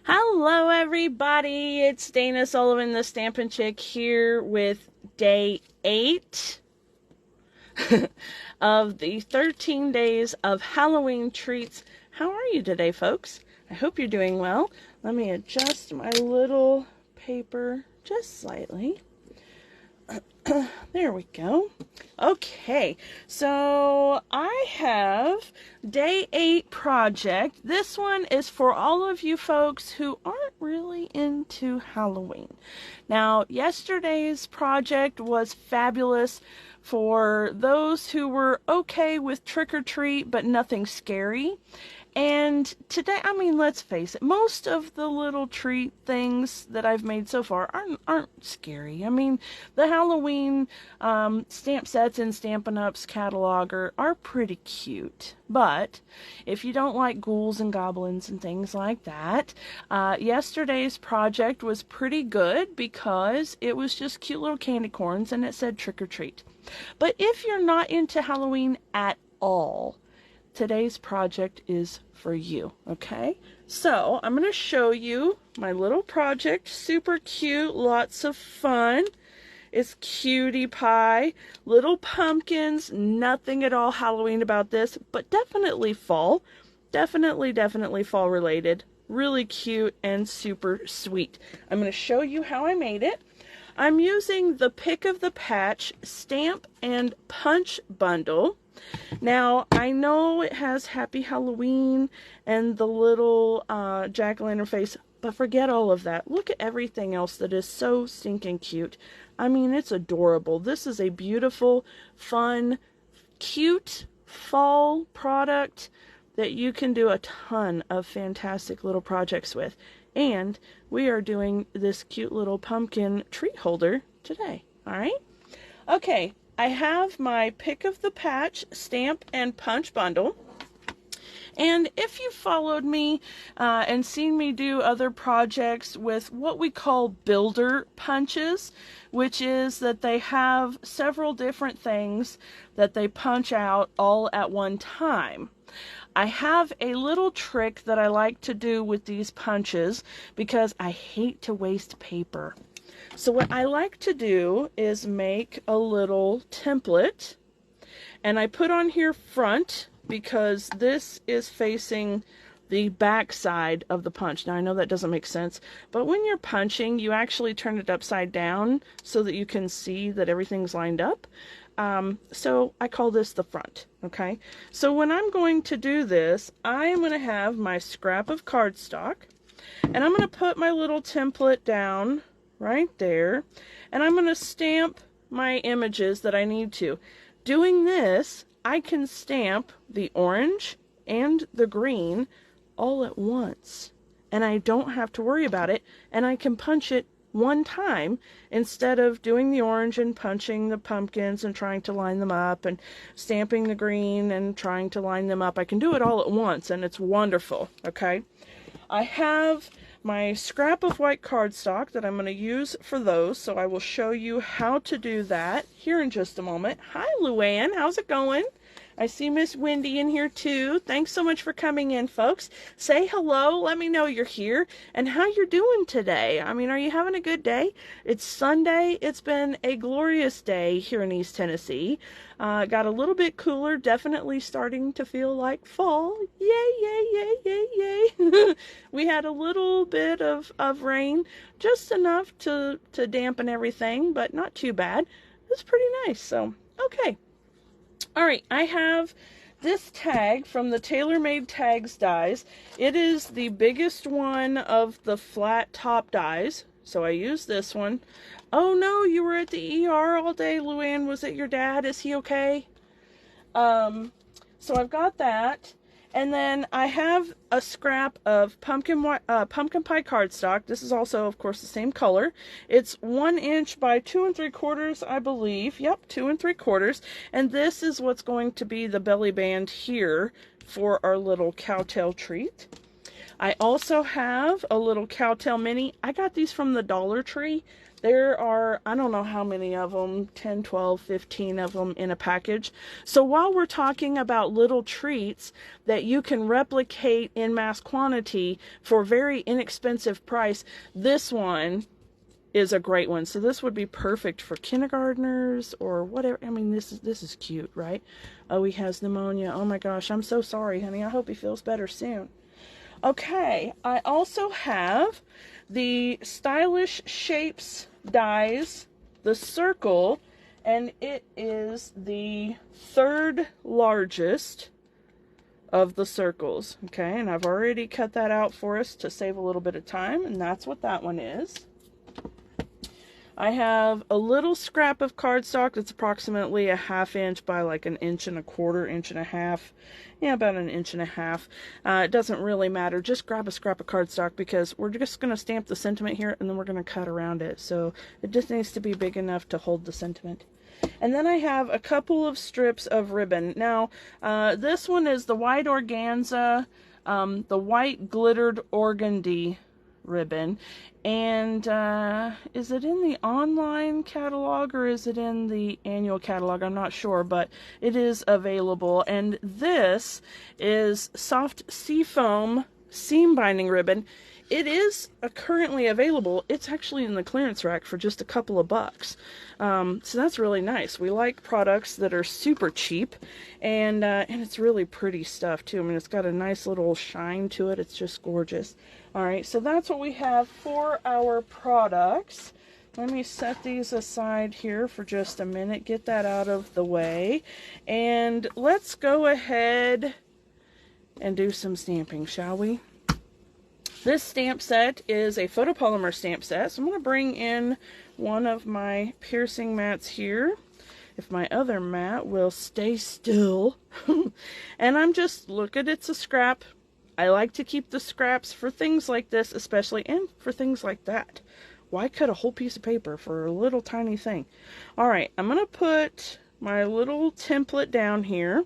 Hello everybody, it's Dana Sullivan, the Stampin' Chick, here with day 8 of the 13 days of Halloween treats. How are you today, folks? I hope you're doing well. Let me adjust my little paper just slightly. There we go. Okay, so I have day 8 project. This one is for all of you folks who aren't really into Halloween. Now, yesterday's project was fabulous for those who were okay with trick or treat but nothing scary. And today, I mean, let's face it, most of the little treat things that I've made so far aren't scary. I mean, the Halloween stamp sets in Stampin' Up's catalog are pretty cute. But if you don't like ghouls and goblins and things like that, yesterday's project was pretty good because it was just cute little candy corns and it said trick or treat. But if you're not into Halloween at all, today's project is for you, okay? So I'm going to show you my little project. Super cute, lots of fun. It's cutie pie, little pumpkins, nothing at all Halloween about this, but definitely fall. Definitely fall related. Really cute and super sweet. I'm going to show you how I made it. I'm using the Pick of the Patch Stamp and Punch bundle. Now, I know it has Happy Halloween and the little jack-o'-lantern face, but forget all of that. Look at everything else that is so stinking cute. I mean, it's adorable. This is a beautiful, fun, cute fall product that you can do a ton of fantastic little projects with. And we are doing this cute little pumpkin tree holder today. All right? Okay. I have my Pick of the Patch Stamp and Punch bundle. And if you followed me and seen me do other projects with what we call builder punches, which is that they have several different things that they punch out all at one time. I have a little trick that I like to do with these punches because I hate to waste paper. So what I like to do is make a little template, and I put on here front because this is facing the back side of the punch. Now I know that doesn't make sense, but when you're punching, you actually turn it upside down so that you can see that everything's lined up. So I call this the front, okay? So when I'm going to do this, I am going to have my scrap of cardstock, and I'm going to put my little template down right there, and I'm going to stamp my images that I need to. Doing this, I can stamp the orange and the green all at once, and I don't have to worry about it, and I can punch it one time instead of doing the orange and punching the pumpkins and trying to line them up and stamping the green and trying to line them up. I can do it all at once, and it's wonderful, okay? I have my scrap of white cardstock that I'm going to use for those, so I will show you how to do that here in just a moment. Hi, Luann. How's it going? I see Miss Wendy in here too. Thanks so much for coming in, folks. Say hello. Let me know you're here and how you're doing today. I mean, are you having a good day? It's Sunday. It's been a glorious day here in East Tennessee. Got a little bit cooler. Definitely starting to feel like fall. Yay, yay, yay, yay, yay. We had a little bit of rain, just enough to dampen everything, but not too bad. It's pretty nice. So, okay. All right, I have this tag from the TaylorMade Tags dies. It is the biggest one of the flat top dies, so I use this one. Oh no, you were at the ER all day, Luann. Was it your dad? Is he okay? So I've got that. And then I have a scrap of pumpkin pie cardstock. This is also, of course, the same color. It's 1 inch by 2 3/4, I believe. Yep, 2 3/4. And this is what's going to be the belly band here for our little cowtail treat. I also have a little Cowtail Mini. I got these from the Dollar Tree. There are, I don't know how many of them, 10, 12, 15 of them in a package. So while we're talking about little treats that you can replicate in mass quantity for very inexpensive price, this one is a great one. So this would be perfect for kindergartners or whatever. I mean, this is cute, right? Oh, he has pneumonia. Oh my gosh, I'm so sorry, honey. I hope he feels better soon. Okay, I also have the Stylish Shapes dies, the circle, and it is the third largest of the circles. Okay, and I've already cut that out for us to save a little bit of time, and that's what that one is. I have a little scrap of cardstock that's approximately a 1/2 inch by like 1 1/4 inch, 1.5 inches. Yeah, about 1.5 inches. It doesn't really matter. Just grab a scrap of cardstock because we're just going to stamp the sentiment here and then we're going to cut around it. So it just needs to be big enough to hold the sentiment. And then I have a couple of strips of ribbon. Now, this one is the white organza, the white glittered organdy ribbon. And is it in the online catalog or is it in the annual catalog? I'm not sure, but it is available. And this is soft seafoam seam binding ribbon. It is currently available. It's actually in the clearance rack for just a couple of bucks. So that's really nice. We like products that are super cheap, and it's really pretty stuff too. I mean, it's got a nice little shine to it. It's just gorgeous. All right, so that's what we have for our products. Let me set these aside here for just a minute, get that out of the way, and let's go ahead and do some stamping, shall we? This stamp set is a photopolymer stamp set, so I'm going to bring in one of my piercing mats here, if my other mat will stay still. And I'm just, look at, it's a scrap. I like to keep the scraps for things like this especially, and for things like that. Why cut a whole piece of paper for a little tiny thing? Alright, I'm going to put my little template down here.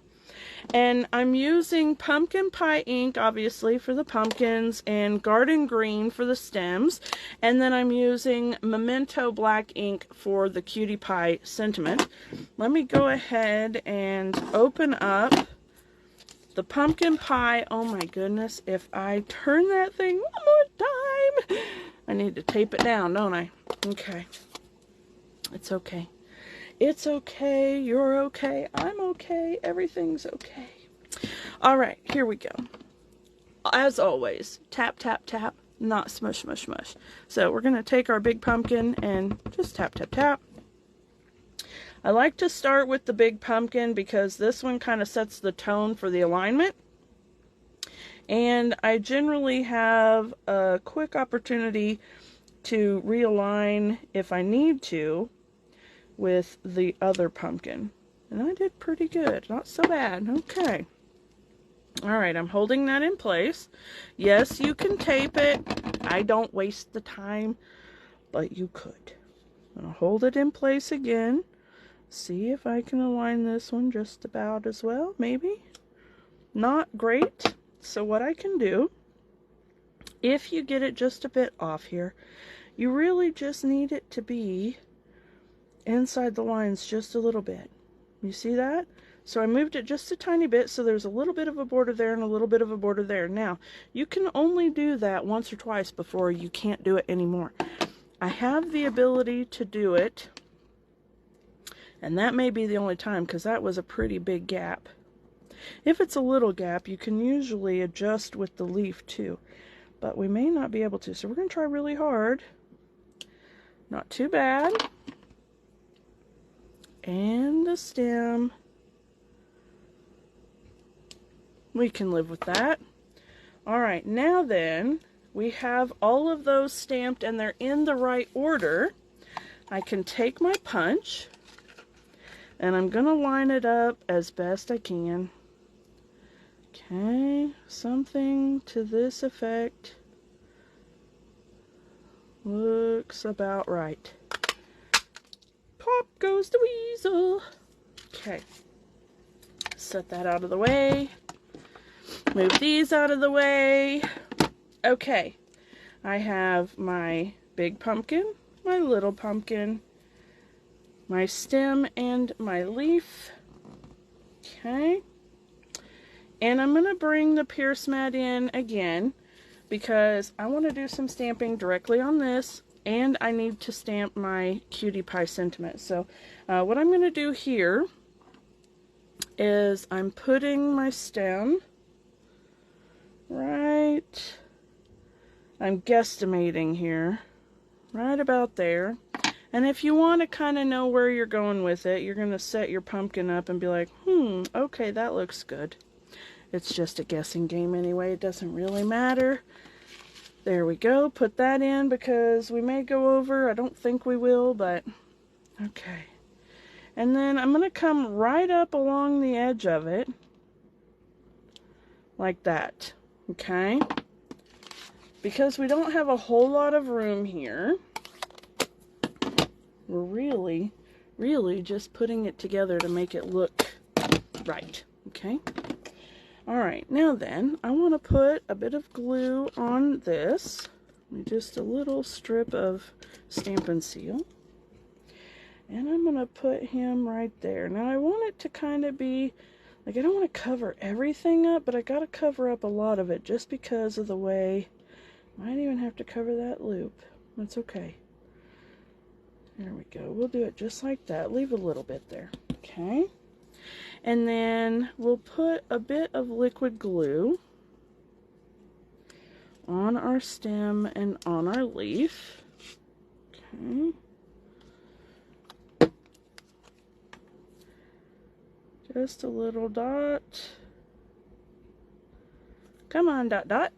And I'm using pumpkin pie ink, obviously, for the pumpkins, and garden green for the stems. And then I'm using Memento black ink for the cutie pie sentiment. Let me go ahead and open up the pumpkin pie. Oh my goodness, if I turn that thing one more time, I need to tape it down, don't I? Okay. It's okay. It's okay, you're okay, I'm okay, everything's okay. Alright, here we go. As always, tap, tap, tap, not smush, smush, smush. So we're going to take our big pumpkin and just tap, tap, tap. I like to start with the big pumpkin because this one kind of sets the tone for the alignment. And I generally have a quick opportunity to realign if I need to with the other pumpkin. And I did pretty good. Not so bad. Okay. Alright, I'm holding that in place. Yes, you can tape it. I don't waste the time, but you could. I'll hold it in place again. See if I can align this one just about as well, maybe. Not great. So what I can do, if you get it just a bit off here, you really just need it to be inside the lines just a little bit. You see that? So I moved it just a tiny bit, so there's a little bit of a border there and a little bit of a border there. Now, you can only do that once or twice before you can't do it anymore. I have the ability to do it, and that may be the only time because that was a pretty big gap. If it's a little gap, you can usually adjust with the leaf too, but we may not be able to, so we're going to try really hard. Not too bad. And the stem. We can live with that. Alright, now then, we have all of those stamped and they're in the right order. I can take my punch and I'm going to line it up as best I can. Okay, something to this effect. Looks about right. Pop goes the weasel. Okay. Set that out of the way. Move these out of the way. Okay, I have my big pumpkin, my little pumpkin, my stem, and my leaf. Okay. And I'm going to bring the Pierce mat in again because I want to do some stamping directly on this, and I need to stamp my Cutie Pie sentiment. So what I'm going to do here is I'm putting my stem right, I'm guesstimating here, right about there. And if you want to kind of know where you're going with it, you're going to set your pumpkin up and be like, okay, that looks good. It's just a guessing game anyway. It doesn't really matter. There we go. Put that in because we may go over. I don't think we will, but okay. And then I'm going to come right up along the edge of it like that. Okay? Because we don't have a whole lot of room here. We're really just putting it together to make it look right. Okay? Alright, now then, I want to put a bit of glue on this. Just a little strip of Stampin' Seal. And I'm going to put him right there. Now I want it to kind of be, like, I don't want to cover everything up, but I got to cover up a lot of it just because of the way, might even have to cover that loop. That's okay. There we go. We'll do it just like that. Leave a little bit there. Okay. And then we'll put a bit of liquid glue on our stem and on our leaf. Okay. Just a little dot. Come on, dot, dot.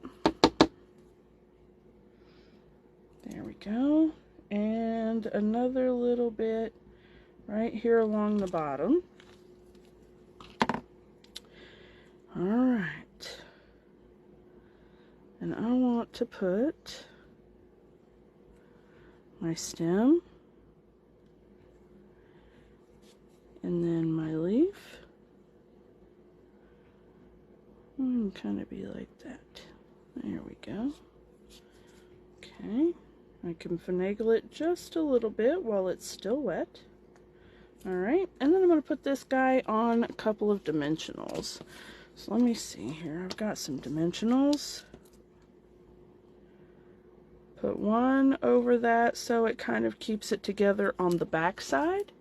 There we go. And another little bit right here along the bottom. Alright. And I want to put my stem and then my leaf. And kind of be like that. There we go. Okay. I can finagle it just a little bit while it's still wet. Alright, and then I'm going to put this guy on a couple of dimensionals. So let me see here. I've got some dimensionals. Put one over that so it kind of keeps it together on the back side.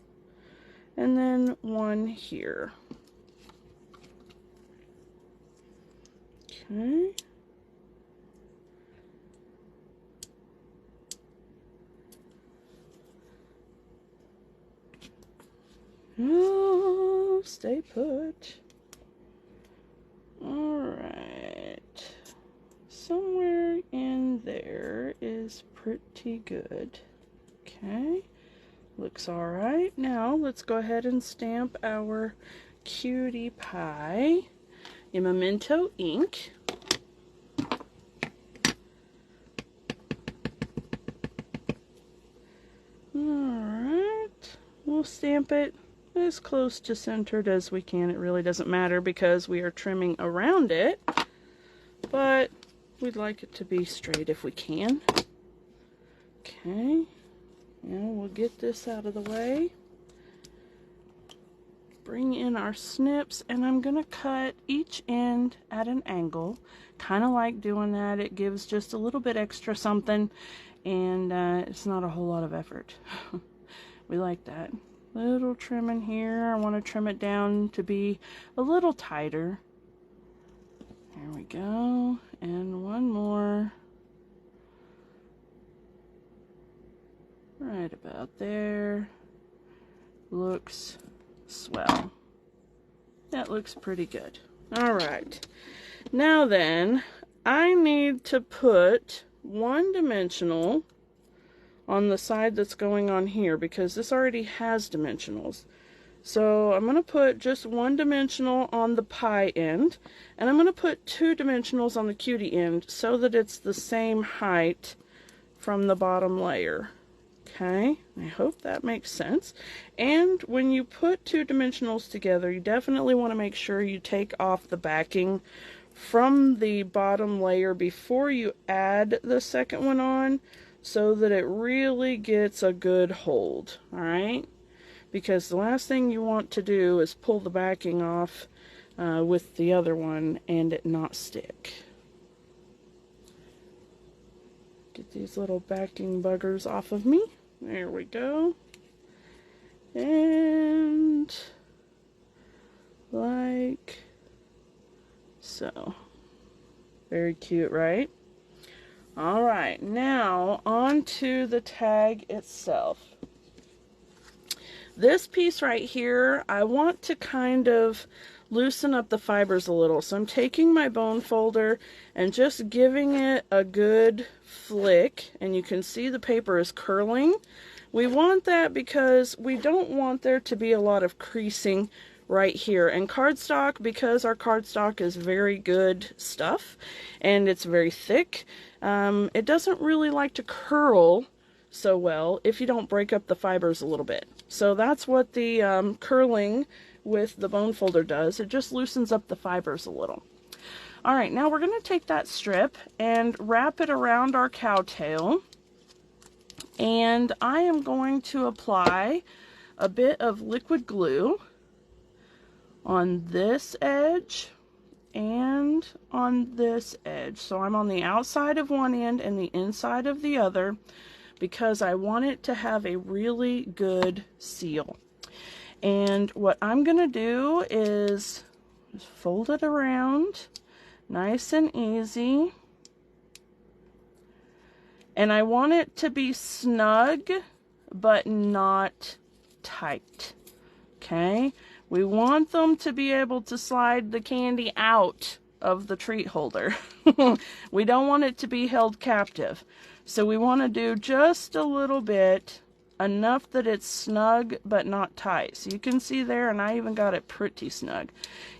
And then one here. Okay. Oh, stay put. Alright. Somewhere in there is pretty good. Okay. Looks alright. Now let's go ahead and stamp our Cutie Pie in Memento ink. Alright. We'll stamp it as close to centered as we can. It really doesn't matter because we are trimming around it, but we'd like it to be straight if we can. Okay, and we'll get this out of the way. Bring in our snips, and I'm going to cut each end at an angle. Kind of like doing that. It gives just a little bit extra something, and it's not a whole lot of effort. We like that. Little trim in here. I want to trim it down to be a little tighter. There we go. And one more. Right about there. Looks swell. That looks pretty good. Alright. Now then, I need to put one dimensional on the side that's going on here because this already has dimensionals. So I'm going to put just one dimensional on the pie end, and I'm going to put two dimensionals on the cutie end so that it's the same height from the bottom layer. Okay, I hope that makes sense. And when you put two dimensionals together, you definitely want to make sure you take off the backing from the bottom layer before you add the second one on, so that it really gets a good hold, all right? Because the last thing you want to do is pull the backing off with the other one and it not stick. Get these little backing buggers off of me. There we go. And like so. Very cute, right? All right, now on to the tag itself. This piece right here, I want to kind of loosen up the fibers a little. So I'm taking my bone folder and just giving it a good flick, and you can see the paper is curling. We want that because we don't want there to be a lot of creasing right here. And cardstock, because our cardstock is very good stuff and it's very thick, it doesn't really like to curl so well if you don't break up the fibers a little bit. So that's what the curling with the bone folder does. It just loosens up the fibers a little. All right, now we're going to take that strip and wrap it around our cowtail. And I am going to apply a bit of liquid glue on this edge and on this edge. So I'm on the outside of one end and the inside of the other, because I want it to have a really good seal. And what I'm going to do is just fold it around nice and easy. And I want it to be snug, but not tight. Okay? We want them to be able to slide the candy out of the treat holder. We don't want it to be held captive. So we want to do just a little bit, enough that it's snug but not tight. So you can see there, and I even got it pretty snug.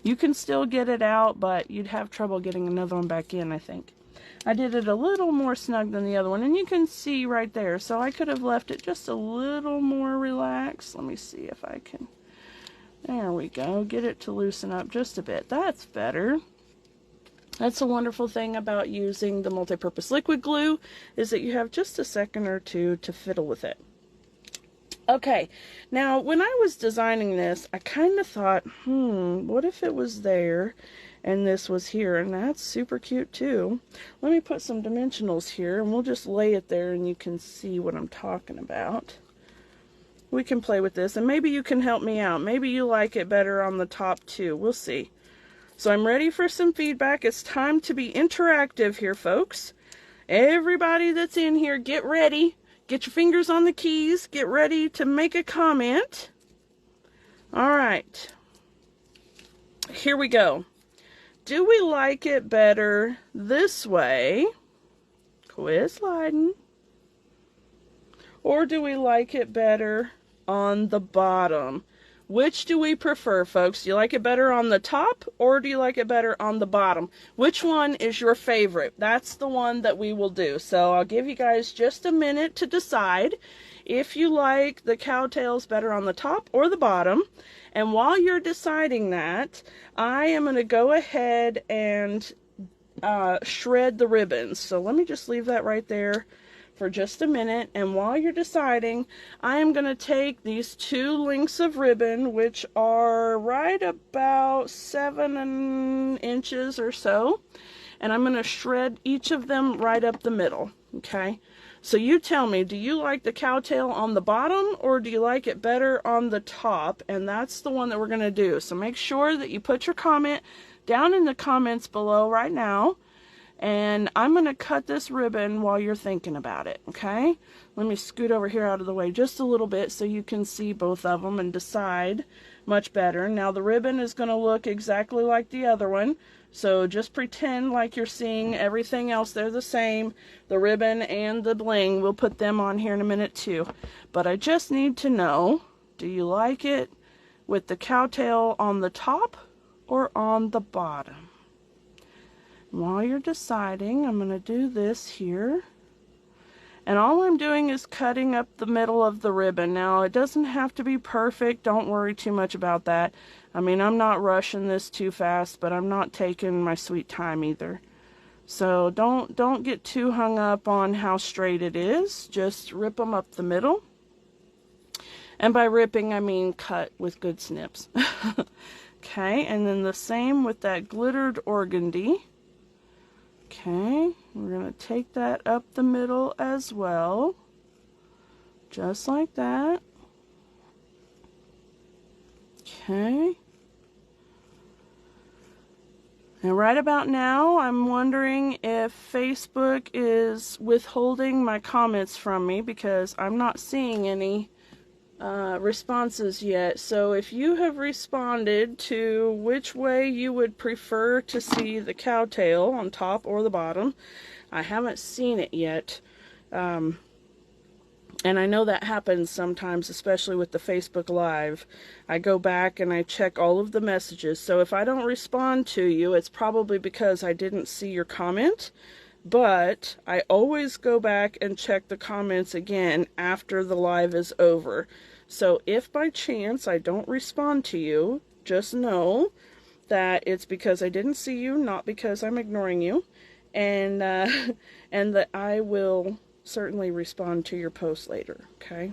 You can still get it out, but you'd have trouble getting another one back in, I think. I did it a little more snug than the other one, and you can see right there. So I could have left it just a little more relaxed. Let me see if I can. There we go. Get it to loosen up just a bit. That's better. That's a wonderful thing about using the multi-purpose liquid glue, is that you have just a second or two to fiddle with it. Okay, now when I was designing this, I kind of thought, what if it was there and this was here? And that's super cute too. Let me put some dimensionals here and we'll just lay it there and you can see what I'm talking about. We can play with this and maybe you can help me out. Maybe you like it better on the top too. We'll see. So I'm ready for some feedback. It's time to be interactive here, folks. Everybody that's in here, get ready. Get your fingers on the keys. Get ready to make a comment. All right. Here we go. Do we like it better this way? Quit sliding. Or do we like it better on the bottom? Which do we prefer, folks? Do you like it better on the top or do you like it better on the bottom? Which one is your favorite? That's the one that we will do. So I'll give you guys just a minute to decide if you like the cowtails better on the top or the bottom. And while you're deciding that, I am going to go ahead and shred the ribbons. So let me just leave that right there for just a minute, and while you're deciding, I am going to take these two lengths of ribbon, which are right about 7 inches or so, and I'm going to shred each of them right up the middle. Okay, so you tell me, do you like the cowtail on the bottom or do you like it better on the top? And that's the one that we're going to do. So make sure that you put your comment down in the comments below right now. And I'm going to cut this ribbon while you're thinking about it, okay? Let me scoot over here out of the way just a little bit so you can see both of them and decide much better. Now the ribbon is going to look exactly like the other one, so just pretend like you're seeing everything else. They're the same, the ribbon and the bling. We'll put them on here in a minute too. But I just need to know, do you like it with the cowtail on the top or on the bottom? While you're deciding, I'm going to do this here. And all I'm doing is cutting up the middle of the ribbon. Now, it doesn't have to be perfect. Don't worry too much about that. I mean, I'm not rushing this too fast, but I'm not taking my sweet time either. So don't get too hung up on how straight it is. Just rip them up the middle. And by ripping, I mean cut with good snips. Okay, and then the same with that glittered organdy. Okay, we're going to take that up the middle as well. Just like that. Okay. And right about now, I'm wondering if Facebook is withholding my comments from me because I'm not seeing any responses yet. So if you have responded to which way you would prefer to see the cowtail on top or the bottom, I haven't seen it yet. And I know that happens sometimes, especially with the Facebook Live. I go back and I check all of the messages. So if I don't respond to you, it's probably because I didn't see your comment. But I always go back and check the comments again after the live is over. So if by chance I don't respond to you, just know that it's because I didn't see you, not because I'm ignoring you. And that I will certainly respond to your post later, okay?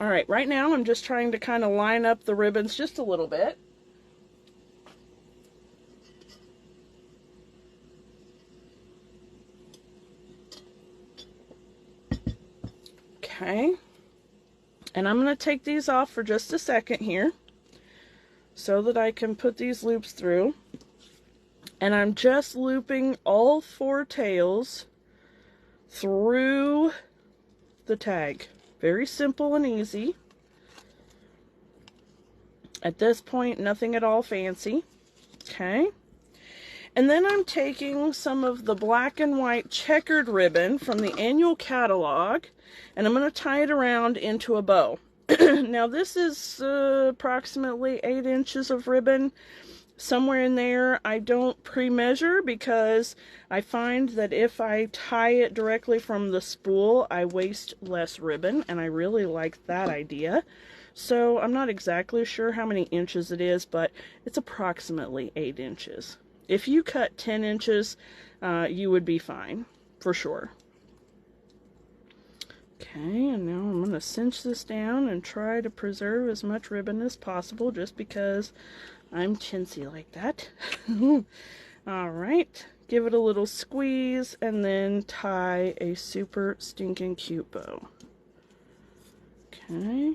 All right, right now I'm just trying to kind of line up the ribbons just a little bit. Okay, and I'm going to take these off for just a second here so that I can put these loops through. And I'm just looping all 4 tails through the tag. Very simple and easy. At this point, nothing at all fancy. Okay. And then I'm taking some of the black and white checkered ribbon from the annual catalog, and I'm going to tie it around into a bow. Now this is approximately 8 inches of ribbon. Somewhere in there. I don't pre-measure because I find that if I tie it directly from the spool, I waste less ribbon, and I really like that idea. So I'm not exactly sure how many inches it is, but it's approximately 8 inches. If you cut 10 inches, you would be fine, for sure. Okay, and now I'm going to cinch this down and try to preserve as much ribbon as possible, just because I'm chintzy like that. Alright, give it a little squeeze, and then tie a super stinking cute bow. Okay.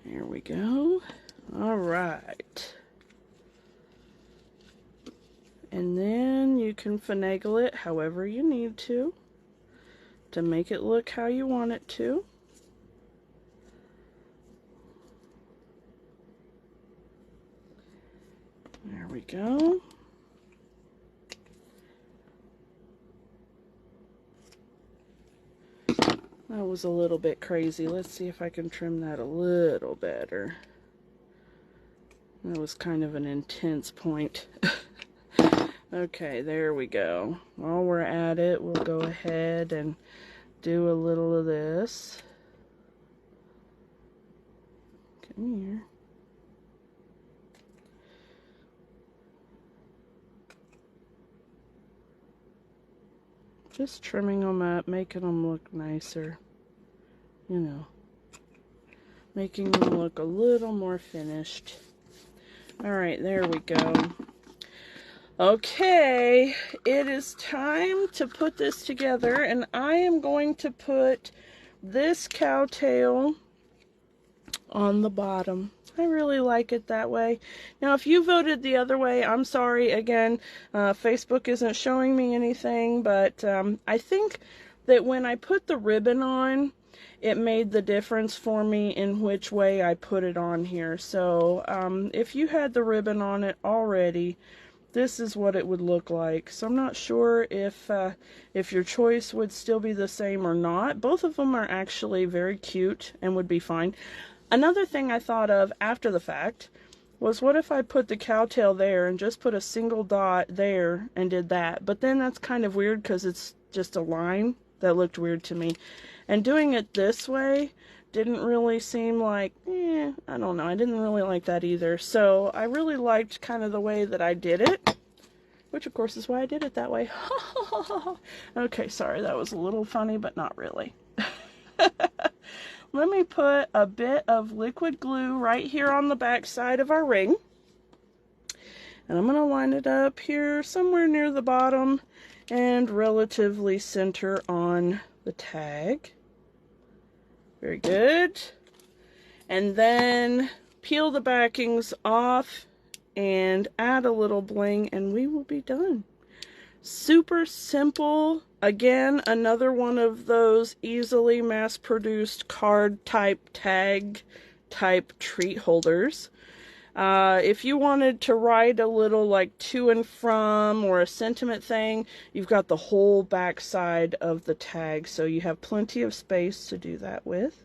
There we go. Alright. And then you can finagle it however you need to make it look how you want it to. There we go. That was a little bit crazy. Let's see if I can trim that a little better. That was kind of an intense point. Okay, there we go. While we're at it, we'll go ahead and do a little of this. Come here. Just trimming them up, making them look nicer. You know, making them look a little more finished. Alright, there we go. Okay, it is time to put this together, and I am going to put this cowtail on the bottom. I really like it that way. Now, if you voted the other way, I'm sorry. Again, Facebook isn't showing me anything, but I think that when I put the ribbon on, it made the difference for me in which way I put it on here. So, if you had the ribbon on it already, this is what it would look like. So I'm not sure if your choice would still be the same or not. Both of them are actually very cute and would be fine. Another thing I thought of after the fact was, what if I put the cowtail there and just put a single dot there and did that? But then that's kind of weird because it's just a line. That looked weird to me. And doing it this way didn't really seem like, I don't know. I didn't really like that either. So I really liked kind of the way that I did it, which of course is why I did it that way. Okay, sorry, that was a little funny, but not really. Let me put a bit of liquid glue right here on the back side of our ring. And I'm going to line it up here somewhere near the bottom and relatively center on the tag. Very good. And then peel the backings off and add a little bling and we will be done. Super simple. Again, another one of those easily mass-produced card type tag type treat holders. If you wanted to write a little like to and from or a sentiment thing, you've got the whole back side of the tag, so you have plenty of space to do that with.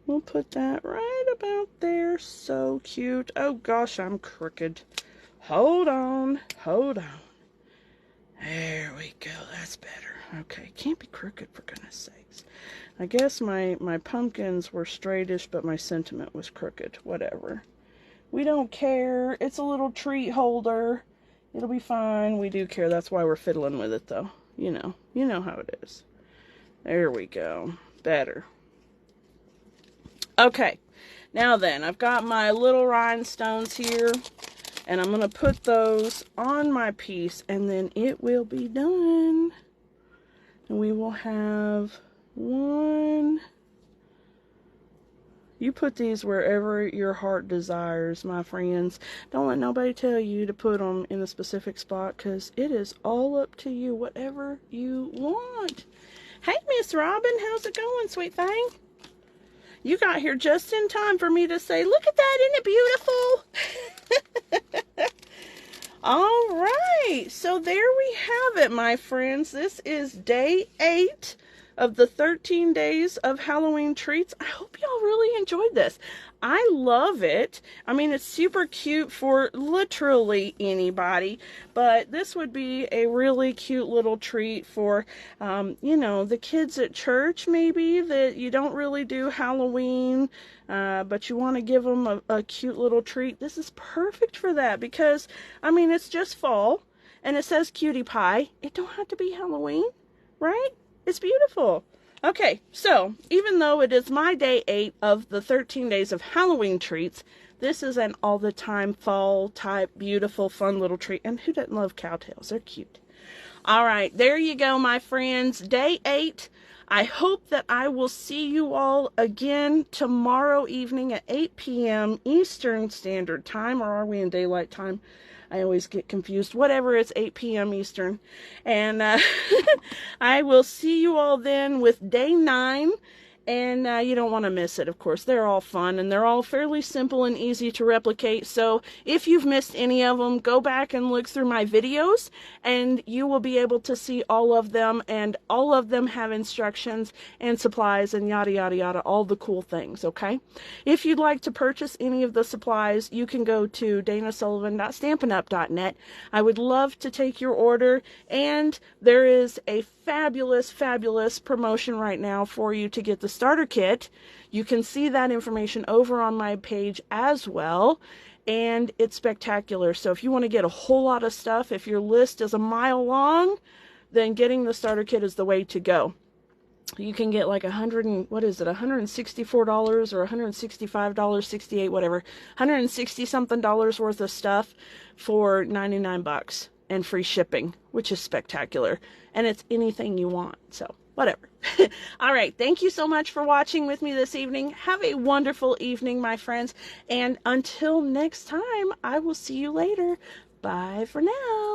We'll put that right about there. So cute. Oh gosh, I'm crooked. Hold on, hold on. There we go, that's better. Okay, can't be crooked for goodness sakes. I guess my pumpkins were straightish, but my sentiment was crooked. Whatever. We don't care. It's a little treat holder. It'll be fine. We do care. That's why we're fiddling with it, though. You know how it is. There we go. Better. Okay. Now then, I've got my little rhinestones here. And I'm going to put those on my piece. And then it will be done. And we will have one. You put these wherever your heart desires, my friends. Don't let nobody tell you to put them in a specific spot, because it is all up to you, whatever you want. Hey, Miss Robin, how's it going, sweet thing? You got here just in time for me to say, look at that, isn't it beautiful? All right, so there we have it, my friends. This is day 8 of the 13 days of Halloween treats. I hope y'all really enjoyed this. I love it. I mean, it's super cute for literally anybody, but this would be a really cute little treat for, you know, the kids at church maybe that you don't really do Halloween, but you want to give them a cute little treat. This is perfect for that because, I mean, it's just fall and it says cutie pie. It don't have to be Halloween, right? It's beautiful. Okay, so even though it is my day 8 of the 13 days of Halloween treats, this is an all-the-time fall type beautiful fun little treat. And who doesn't love cowtails? They're cute. All right, there you go, my friends. Day 8. I hope that I will see you all again tomorrow evening at 8 p.m. Eastern Standard Time. Or are we in daylight time? I always get confused. Whatever, it's 8 p.m. Eastern. And I will see you all then with day 9. And you don't want to miss it, of course. They're all fun, and they're all fairly simple and easy to replicate. So if you've missed any of them, go back and look through my videos, and you will be able to see all of them. And all of them have instructions and supplies and yada, yada, yada, all the cool things, okay? If you'd like to purchase any of the supplies, you can go to danasullivan.stampinup.net. I would love to take your order, and there is a fabulous, fabulous promotion right now for you to get the starter kit. You can see that information over on my page as well, and it's spectacular. So if you want to get a whole lot of stuff, if your list is a mile long, then getting the starter kit is the way to go. You can get like $164 or $165, 68, whatever, $160 something worth of stuff for 99 bucks and free shipping, which is spectacular. And it's anything you want, so whatever. All right, thank you so much for watching with me this evening. Have a wonderful evening, my friends, and until next time, I will see you later. Bye for now.